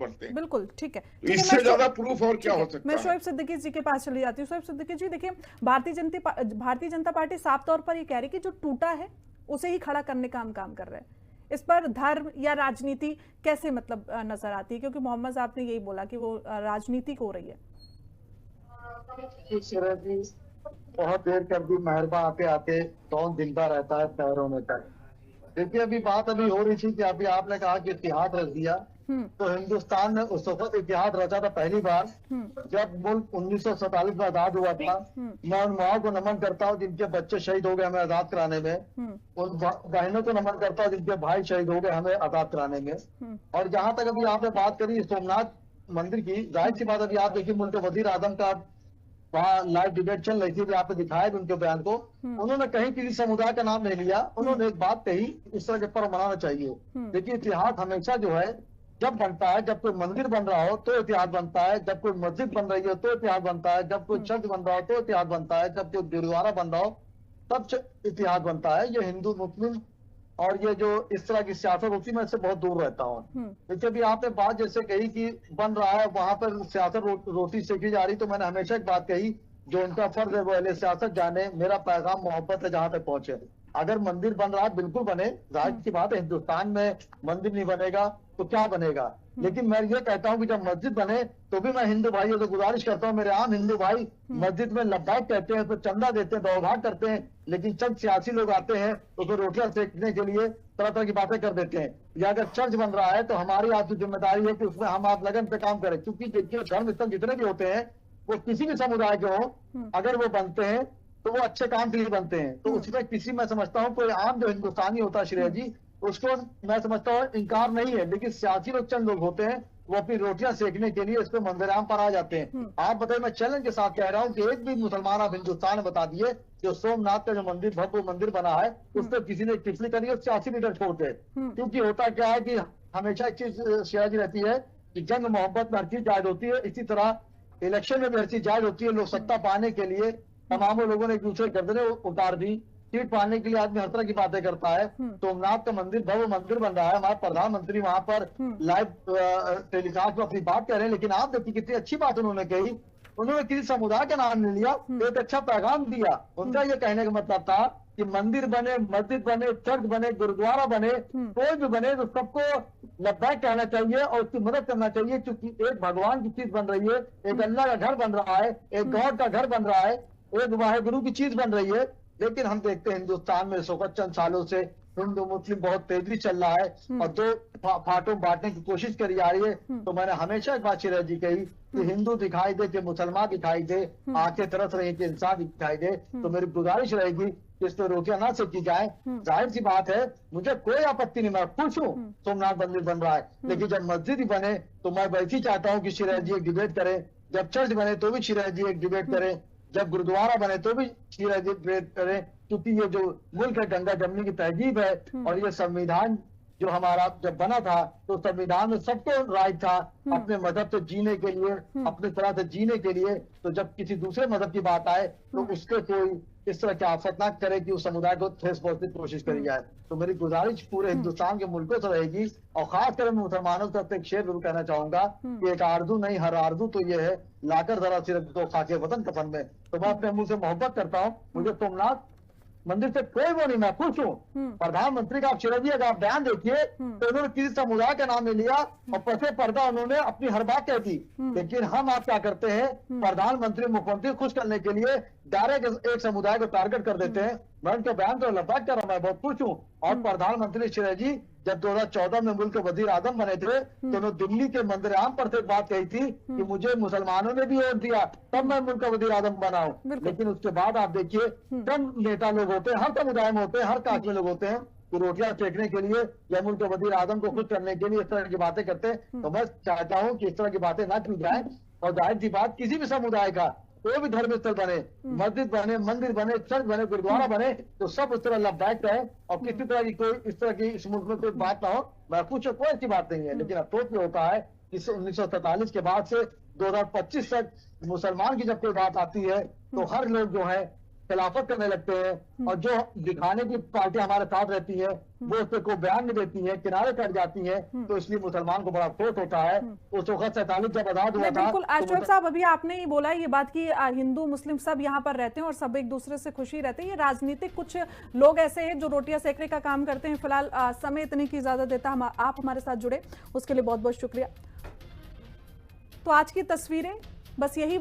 पड़ते हैं। बिल्कुल ठीक है, इससे ज्यादा प्रूफ और क्या हो सकता है। मैं शोएब सिद्दीकी जी के पास चली जाती हूँ। शोएब सिद्दीकी जी, देखिए भारतीय जनता पार्टी साफ तौर पर ये कह रही है कि जो टूटा है उसे ही खड़ा करने का हम काम कर रहे हैं। इस पर धर्म या राजनीति कैसे मतलब नजर आती है, क्योंकि मोहम्मद साहब ने यही बोला कि वो राजनीति हो रही है। बहुत देर कर दी मेहरबा, आते आते कौन जिंदा रहता है शहरों में तक। देखिए अभी बात हो रही थी कि अभी आपने कहा कि इतिहास रच दिया, तो हिंदुस्तान ने उस वक्त इतिहास रचा था पहली बार जब मुल्क 1947 में आजाद हुआ था। मैं उन माओ को नमन करता हूँ जिनके बच्चे शहीद हो गए हमें आजाद कराने में, उन बहनों को नमन करता हूँ जिनके भाई शहीद हो गए हमें आजाद कराने में। और जहां तक अभी आपने बात करी सोमनाथ मंदिर की, जाहिर सी बात अभी आप देखिए मुल्क वजीर आजम का वहाँ लाइव डिबेट चल रही थी, आपने दिखाया भी उनके बयान को। उन्होंने कहीं किसी समुदाय का नाम नहीं लिया, उन्होंने एक बात कही, इस तरह के पर्व मनाना चाहिए। देखिए इतिहास हमेशा जो है जब बनता है, जब कोई मंदिर बन रहा हो तो इतिहास बनता है, जब कोई मस्जिद बन रही हो तो इतिहास बनता है, जब कोई चर्च बन रहा हो तो इतिहास बनता है, जब कोई गुरुद्वारा बन रहा हो तब इतिहास बनता है। ये हिंदू मुस्लिम और ये जो इस तरह की सियासत होती है मैं इससे बहुत दूर रहता हूँ। देखिए अभी आपने बात जैसे कही कि बन रहा है वहां पर सियासत रोटी सेकी जा रही, तो मैंने हमेशा एक बात कही जो उनका फर्ज है वो अहले सियासत जाने, मेरा पैगाम मोहब्बत है जहां तक पहुंचे। अगर मंदिर बन रहा है बिल्कुल बने, जाहिर सी बात है हिंदुस्तान में मंदिर नहीं बनेगा तो क्या बनेगा। लेकिन मैं ये कहता हूँ कि जब मस्जिद बने तो भी मैं हिंदू भाइयों से गुजारिश करता हूँ, मेरे आम हिंदू भाई मस्जिद में लब्बैक कहते हैं, तो चंदा देते हैं, दौड़भाग करते हैं, लेकिन चंद सियासी लोग आते हैं तो फिर रोटियां सेकने के लिए तरह तरह की बातें कर देते हैं। या अगर चर्च बन रहा है तो हमारी आपकी जिम्मेदारी है कि उसमें हम आप लगन पे काम करें, क्योंकि देखिए धर्म स्थल जितने भी होते हैं वो किसी भी समुदाय के हो, अगर वो बनते हैं तो वो अच्छे काम के लिए बनते हैं। तो उसमें किसी, मैं समझता हूँ कोई आम जो हिंदुस्तानी होता है श्रेया जी, उसको मैं समझता हूँ इनकार नहीं है, लेकिन सियासी लोग चंद लोग होते हैं वो अपनी रोटियां सेकने के लिए इस पे मंदिराम पर आ जाते हैं। आप बताइए, मैं चैलेंज के साथ कह रहा हूँ कि एक भी मुसलमान आप हिंदुस्तान में बता दिए जो सोमनाथ का जो मंदिर भव्य मंदिर बना है उस पर किसी ने टिप्पणी करी और सियासी लीडर छोड़ दे। क्योंकि होता क्या है कि हमेशा एक चीज श्रेया जी रहती है कि जंग मोहब्बत में हर चीज जायज होती है, इसी तरह इलेक्शन में भी हर चीज जायज होती है। लोग सत्ता पाने के लिए तमाम लोगों ने एक दूसरे गर्दनें उतार दी, सीट पाने के लिए आदमी हर तरह की बातें करता है। सोमनाथ का मंदिर भव्य मंदिर बन रहा है, हमारे प्रधानमंत्री वहां पर लाइव टेलीकास्ट में अपनी बात कर रहे हैं, लेकिन आप देखिए कितनी अच्छी बात उन्होंने कही, उन्होंने किसी समुदाय का नाम नहीं लिया, एक अच्छा पैगाम दिया। उनका ये कहने का मतलब था कि मंदिर बने, मस्जिद बने, चर्च बने, गुरुद्वारा बने, कोई भी बने तो सबको लब्बैक कहना चाहिए और उसकी मदद करना चाहिए, क्योंकि एक भगवान की चीज बन रही है, एक अल्लाह का घर बन रहा है, एक गॉड का घर बन रहा है, एक वाहेगुरु की चीज बन रही है। लेकिन हम देखते हैं हिंदुस्तान में चंद सालों से हिंदू मुस्लिम बहुत तेजी चल रहा है और दो फाटों बांटने की कोशिश करी जा रही है। तो मैंने हमेशा एक बात श्रेया जी कही कि हिंदू दिखाई दे कि मुसलमान दिखाई दे, आंखें तरस रही कि इंसान दिखाई दे, तो मेरी गुजारिश रहेगी कि इस पर रोटियां ना सेकी जाए। जाहिर सी बात है मुझे कोई आपत्ति नहीं, मैं खुश हूँ सोमनाथ मंदिर बन रहा है, लेकिन जब मस्जिद ही बने तो मैं वैसे ही चाहता हूँ कि श्रेया जी एक डिबेट करें, जब चर्च बने तो भी श्रेया जी एक डिबेट करें, जब गुरुद्वारा बने तो भी श्रेया जी डिबेट करें, क्योंकि ये जो मुल्क है गंगा जमनी की तहजीब है और ये संविधान जो हमारा जब बना था तो संविधान में सबको राइट था अपने मजहब से जीने के लिए, अपने तरह से जीने के लिए। तो जब किसी दूसरे मजहब की बात आए तो उसके कोई इस तरह की आफत ना करे कि उस समुदाय को ठेस पहुंचने की कोशिश करी जाए। तो मेरी गुजारिश पूरे हिंदुस्तान के मुल्कों से रहेगी और खासकर मैं मुसलमानों से अपने एक शेर जरूर कहना चाहूंगा कि एक आरजू नहीं हर आरजू तो ये है लाकर जरा सिर्फ दो खाके वतन कफन में। तो मैं अपने मुंह से मोहब्बत करता हूँ, मुझे सोमनाथ मंदिर से कोई वो नहीं, मैं खुश हूँ। प्रधानमंत्री का आप श्रेया जी का आप बयान देखिए तो उन्होंने किसी समुदाय का नाम नहीं लिया और पसे पर्दा उन्होंने अपनी हर बात कह दी। लेकिन हम आप क्या करते हैं, प्रधानमंत्री मुख्यमंत्री खुश करने के लिए डायरेक्ट एक समुदाय को टारगेट कर देते हैं। मैं उनके बयान को लब्बैक कर रहा हूं, मैं बहुत खुश हूँ। और प्रधानमंत्री श्रेया जी जब 2014 में मुल्क के वजीर आजम बने थे तो उन्होंने दिल्ली के मंदिर आम पर से बात कही थी कि मुझे मुसलमानों ने भी वोट दिया तब मैं मुल्क का वजीर आजम बना हूं। लेकिन उसके बाद आप देखिए कम नेता लोग होते हैं, हर समुदाय में होते हैं, हर कास्ट में लोग होते हैं कि रोटियां सेकने के लिए या मुल्क के वजीर आजम को खुश करने के लिए इस तरह की बातें करते हैं। तो मैं चाहता हूँ कि इस तरह की बातें ना की जाए और जाहिर सी बात किसी भी समुदाय का कोई भी धर्म स्थल बने, मस्जिद बने, मंदिर बने, चर्च बने, गुरुद्वारा बने, तो सब उस तरह लब्बैक है और किसी तरह की कोई इस तरह की इस मुल्क में कोई बात ना हो। महफूज कोई ऐसी बात नहीं है। लेकिन अफसोस ये होता है कि 1947 के बाद से 2025 तक मुसलमान की जब कोई बात आती है तो हर लोग जो है खिलाफत करने लगते हैं और जो दिखाने की पार्टी हमारे साथ रहती है वो उससे को बयान नहीं देती है, किनारे कट जाती है, तो इसलिए मुसलमान को बड़ा अफसोस होता है। उस वक्त 47 जब आजाद हुआ था, बिल्कुल शोएब साहब, अभी आपने ही बोला ये बात कि हिंदू मुस्लिम सब यहाँ पर रहते हैं और सब एक दूसरे से खुशी रहते हैं। ये राजनीतिक कुछ लोग ऐसे हैं जो रोटियां सेकने का काम करते हैं। फिलहाल समय इतने की इजाजत देता, आप हमारे साथ जुड़े उसके लिए बहुत बहुत शुक्रिया। तो आज की तस्वीरें बस यही